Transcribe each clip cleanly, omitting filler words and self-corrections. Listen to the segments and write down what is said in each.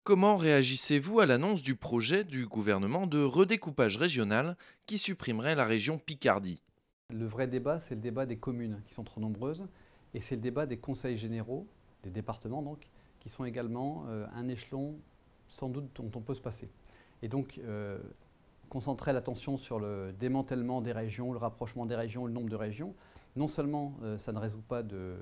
Comment réagissez-vous à l'annonce du projet du gouvernement de redécoupage régional qui supprimerait la région Picardie? Le vrai débat, c'est le débat des communes qui sont trop nombreuses et c'est le débat des conseils généraux, des départements donc, qui sont également un échelon sans doute dont on peut se passer. Et donc, concentrer l'attention sur le démantèlement des régions, le rapprochement des régions, le nombre de régions, non seulement ça ne résout pas le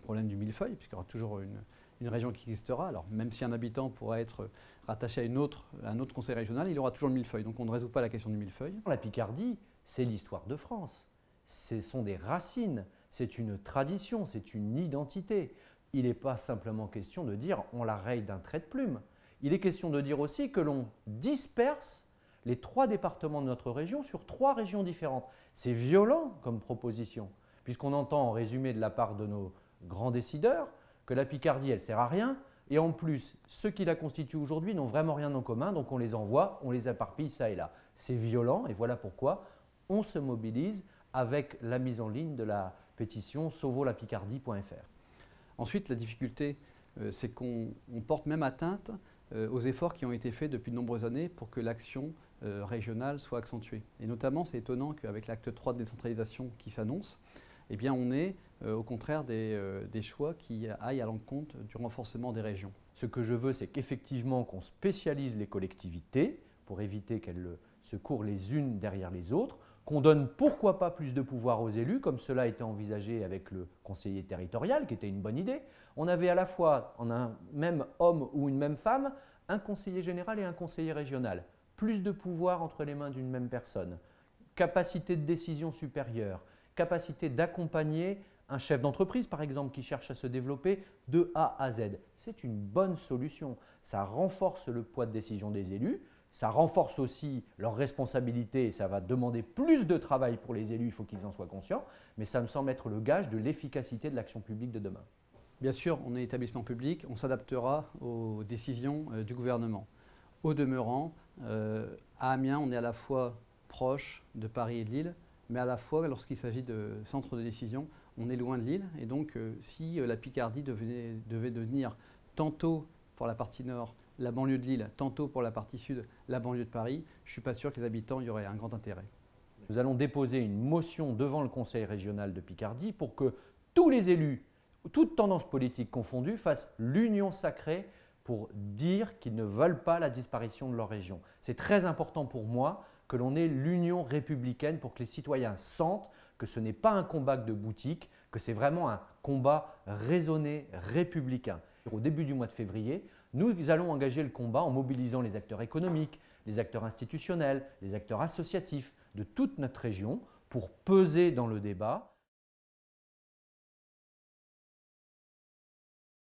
problème du millefeuille, puisqu'il y aura toujours une région qui existera, alors même si un habitant pourrait être rattaché à un autre conseil régional, il aura toujours le millefeuille, donc on ne résout pas la question du millefeuille. La Picardie, c'est l'histoire de France. Ce sont des racines, c'est une tradition, c'est une identité. Il n'est pas simplement question de dire on la raye d'un trait de plume. Il est question de dire aussi que l'on disperse les 3 départements de notre région sur 3 régions différentes. C'est violent comme proposition, puisqu'on entend en résumé de la part de nos grands décideurs que la Picardie, elle ne sert à rien. Et en plus, ceux qui la constituent aujourd'hui n'ont vraiment rien en commun, donc on les envoie, on les éparpille ça et là. C'est violent et voilà pourquoi on se mobilise avec la mise en ligne de la pétition sauvolapicardie.fr. Ensuite, la difficulté, c'est qu'on porte même atteinte aux efforts qui ont été faits depuis de nombreuses années pour que l'action régionale soit accentuée. Et notamment, c'est étonnant qu'avec l'acte 3 de décentralisation qui s'annonce, eh bien, on ait au contraire des choix qui aillent à l'encontre du renforcement des régions. Ce que je veux, c'est qu'effectivement qu'on spécialise les collectivités pour éviter qu'elles se courent les unes derrière les autres, qu'on donne pourquoi pas plus de pouvoir aux élus, comme cela a été envisagé avec le conseiller territorial, qui était une bonne idée. On avait à la fois, en un même homme ou une même femme, un conseiller général et un conseiller régional. Plus de pouvoir entre les mains d'une même personne, capacité de décision supérieure, capacité d'accompagner un chef d'entreprise, par exemple, qui cherche à se développer de A à Z. C'est une bonne solution. Ça renforce le poids de décision des élus, ça renforce aussi leurs responsabilités et ça va demander plus de travail pour les élus, il faut qu'ils en soient conscients, mais ça me semble être le gage de l'efficacité de l'action publique de demain. Bien sûr, on est établissement public, on s'adaptera aux décisions du gouvernement. Au demeurant, à Amiens, on est à la fois proche de Paris et de Lille, mais à la fois, lorsqu'il s'agit de centres de décision, on est loin de Lille. Et donc, si la Picardie devait devenir tantôt pour la partie nord la banlieue de Lille, tantôt pour la partie sud la banlieue de Paris, je ne suis pas sûr que les habitants y auraient un grand intérêt. Nous allons déposer une motion devant le Conseil régional de Picardie pour que tous les élus, toutes tendances politiques confondues, fassent l'union sacrée pour dire qu'ils ne veulent pas la disparition de leur région. C'est très important pour moi que l'on ait l'union républicaine pour que les citoyens sentent que ce n'est pas un combat de boutique, que c'est vraiment un combat raisonné, républicain. Au début du mois de février, nous allons engager le combat en mobilisant les acteurs économiques, les acteurs institutionnels, les acteurs associatifs de toute notre région pour peser dans le débat.